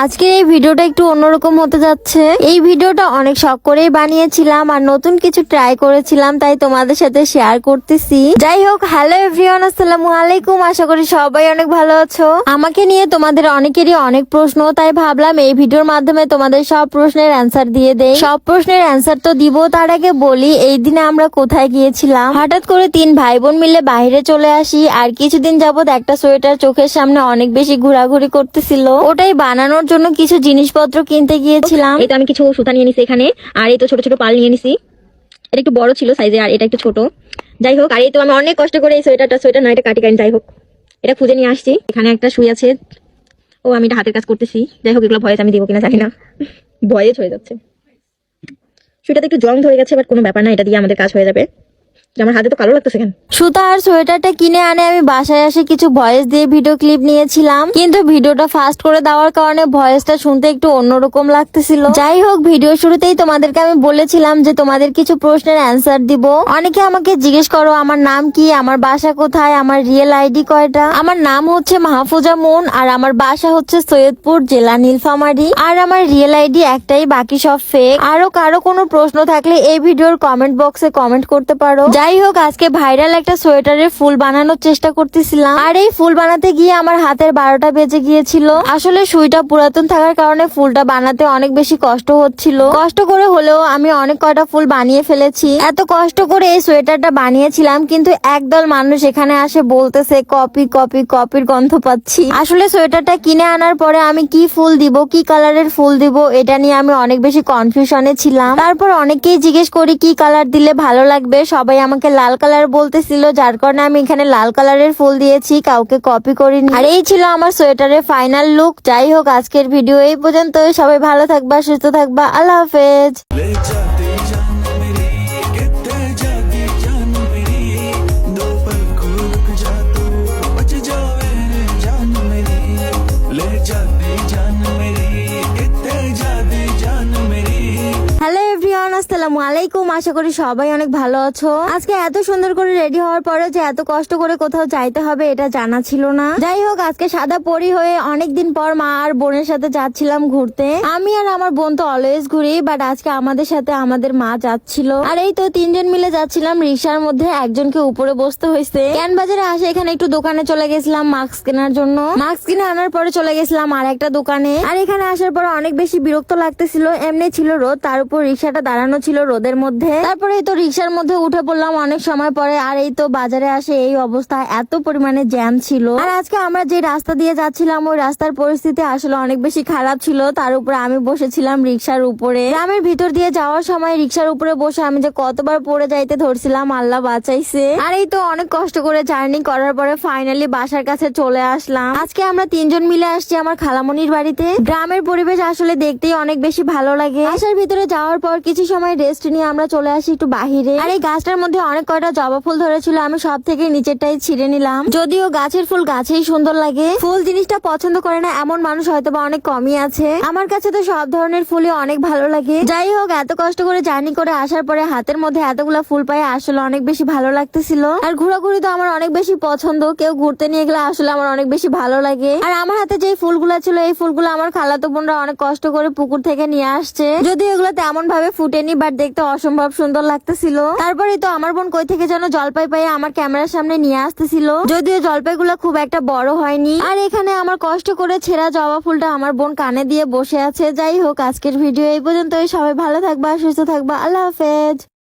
আজকের এই ভিডিওটা একটু অন্যরকম হতে যাচ্ছে। এই ভিডিওটা অনেক শখ করেই বানিয়েছিলাম আর নতুন কিছু ট্রাই করেছিলাম, তাই তোমাদের সাথে শেয়ার করতেছি। যাই হোক, হ্যালো এভরিওয়ান, আসসালামু আলাইকুম। আশা করি সবাই অনেক ভালো আছো। আমাকে নিয়ে তোমাদের অনেকেরই অনেক প্রশ্ন, তাই ভাবলাম এই ভিডিওর মাধ্যমে তোমাদের সব প্রশ্নের অ্যান্সার দিয়ে দেই। সব প্রশ্নের অ্যান্সার তো দিব, তার আগে বলি এই দিনে আমরা কোথায় গিয়েছিলাম। হঠাৎ করে 3 ভাই বোন মিলে বাইরে চলে আসি, আর কিছুদিন যাবত একটা সোয়েটার চোখের সামনে অনেক বেশি ঘোরাঘুরি করতেছিল। ওটাই বানানোর জন্য কিছু জিনিসপত্র কিনতে গিয়েছিলাম। এই তো আমি কিছু সুতা নিয়ে নিছি এখানে, আর এই তো ছোট ছোট পাল নিয়ে নিছি। এটা একটু বড় ছিল সাইজে, আর এটা একটু ছোট। যাই হোক, আর এই তো আমি অনেক কষ্ট করে এই সোয়েটার না, এটা কাটি। যাই হোক, এটা খুঁজে নিয়ে আসছি। এখানে একটা সুই আছে। ও, আমি এটা হাতের কাজ করতেছি। যাই হোক, এগুলো ভয়েস আমি দিব কিনা জানি না, ভয়েস হয়ে যাচ্ছে। সুইটাতে একটু জং ধরে গেছে, বাট কোনো ব্যাপার না, এটা দিয়ে আমাদের কাজ হয়ে যাবে। আমার হাতে তো কালো লাগতেছে কেন। সুতা আর সোয়েটারটা কিনে আনে আমি বাসায় এসে কিছু ভয়েস দিয়ে ভিডিও ক্লিপ নিয়েছিলাম, কিন্তু ভিডিওটা ফাস্ট করে দেওয়ার কারণে ভয়েসটা শুনতে একটু অন্যরকম লাগতেছিল। যাই হোক, ভিডিও শুরুতেই তোমাদেরকে আমি বলেছিলাম যে তোমাদের কিছু প্রশ্নের অ্যান্সার দিব। অনেকে আমাকে জিজ্ঞেস করো আমার নাম কি, আমার বাসা কোথায়, আমার রিয়েল আইডি কয়টা। আমার নাম হচ্ছে মাহফুজা মুন, আর আমার বাসা হচ্ছে সৈয়দপুর, জেলা নীলফামারী। আর আমার রিয়েল আইডি একটাই, বাকি সব ফেক। আরো কারো কোনো প্রশ্ন থাকলে এই ভিডিওর কমেন্ট বক্সে কমেন্ট করতে পারো। যাই হোক, আজকে ভাইরাল একটা সোয়েটারের ফুল বানানোর চেষ্টা করতেছিলাম, আর এই ফুল বানাতে গিয়ে আমার হাতের 12টা বেজে গিয়েছিল। আসলে সুইটা পুরাতন থাকার কারণে ফুলটা বানাতে অনেক বেশি কষ্ট হচ্ছিল। কষ্ট করে হলেও আমি অনেক কয়টা ফুল বানিয়ে ফেলেছি। এত কষ্ট করে এই সোয়েটারটা বানিয়েছিলাম, কিন্তু একদল মানুষ এখানে আসে বলতেছে কপি কপি, কপির গন্ধ পাচ্ছি। আসলে সোয়েটারটা কিনে আনার পরে আমি কি ফুল দিব, কি কালারের ফুল দিব, এটা নিয়ে আমি অনেক বেশি কনফিউশনে ছিলাম। তারপর অনেককেই জিজ্ঞেস করি কি কালার দিলে ভালো লাগবে, সবাই আমাকে লাল কালার বলতেছিল, যার কারণে আমি এখানে লাল কালারের ফুল দিয়েছি, কাউকে কপি করিনি। আর এই ছিল আমার সোয়েটারের ফাইনাল লুক। যাই হোক, আজকের ভিডিও এই পর্যন্ত। সবাই ভালো থাকবা, সুস্থ থাকবা, আল্লাহ হাফেজ। হ্যালো এভরিওয়ান, আসসালামু আলাইকুম। আশা করি সবাই অনেক ভালো আছো। আজকে এত সুন্দর করে রেডি হওয়ার পরে যে এত কষ্ট করে কোথাও যাইতে হবে এটা জানা ছিল না। যাই হোক, আজকে সাদা পরি হয়ে অনেকদিন পর মা আর বোনের সাথে যাচ্ছিলাম ঘুরতে। আমি আর আমার বোন তো অলওয়েজ ঘুরি, বাট আজকে আমাদের সাথে আমাদের মা যাচ্ছিল। আর এই তো 3 জন মিলে যাচ্ছিলাম রিক্সার মধ্যে, একজনকে উপরে বসতে হয়েছে। ক্যান বাজারে আসে এখানে একটু দোকানে চলে গেছিলাম মাস্ক কেনার জন্য। মাস্ক কিনে আনার পরে চলে গেছিলাম আর একটা দোকানে। আর এখানে আসার পর অনেক বেশি বিরক্ত লাগতেছিল। এমনি ছিল রোদ, তার উপর রিক্সাটা দাঁড়ানো ছিল রোদের মধ্যে। তারপরে এই তো রিক্সার মধ্যে উঠে পড়লাম অনেক সময় পরে। আর এই তো বাজারে আসে এই অবস্থা, এত পরিমাণে জ্যাম ছিল। আর আজকে আমরা যে রাস্তা দিয়ে যাচ্ছিলাম ওই রাস্তার পরিস্থিতি আসলে অনেক বেশি খারাপ ছিল। তার উপরে আমি বসেছিলাম রিক্সার উপরে। গ্রামের ভিতর দিয়ে যাওয়ার সময় রিক্সার উপরে বসে আমি যে কতবার পড়ে যাইতে ধরছিলাম, আল্লাহ বাঁচাইছে। আর এই তো অনেক কষ্ট করে জার্নি করার পরে ফাইনালি বাসার কাছে চলে আসলাম। আজকে আমরা 3 জন মিলে আসছি আমার খালামনির বাড়িতে। গ্রামের পরিবেশ আসলে দেখতেই অনেক বেশি ভালো লাগে। বাসার ভিতরে যাওয়ার পর কিছু সময় রেস্ট নিয়ে আমরা চলে আসি একটু বাহিরে। আর এই গাছটার মধ্যে অনেক কয়টা জবা ফুল ধরেছিল, আমি সব থেকে নিচেরটাই ছিঁড়ে নিলাম। যদিও গাছের ফুল গাছেই সুন্দর লাগে, ফুল জিনিসটা পছন্দ করে না এমন মানুষ হয়তো বা অনেক কমই আছে। আমার কাছে তো সব ধরনের ফুলই অনেক ভালো লাগে। যাই হোক, এত কষ্ট করে জার্নি করে আসার পরে হাতের মধ্যে এতগুলা ফুল পাই আসলে অনেক বেশি ভালো লাগতেছিল। আর ঘোরাঘুরি তো আমার অনেক বেশি পছন্দ, কেউ ঘুরতে নিয়ে গেলে আসলে আমার অনেক বেশি ভালো লাগে। আর আমার হাতে যে ফুলগুলা ছিল এই ফুলগুলো আমার খালাতো বোনরা অনেক কষ্ট করে পুকুর থেকে নিয়ে আসছে। যদি এগুলো তেমন ভাবে ফুটেনি, বাট দেখতে অসম্ভব সুন্দর লাগতেছিল। তারপরে তো আমার বোন কই থেকে যেন জলপাই পাই আমার ক্যামেরার সামনে নিয়ে আসতেছিল, যদিও জলপাইগুলো খুব একটা বড় হয়নি। আর এখানে আমার কষ্ট করে ছেঁড়া জবা ফুলটা আমার বোন কানে দিয়ে বসে আছে। যাই হোক, আজকের ভিডিও এই পর্যন্তই। সবাই ভালো থাকবা, সুস্থ থাকবা, আল্লাহ হাফেজ।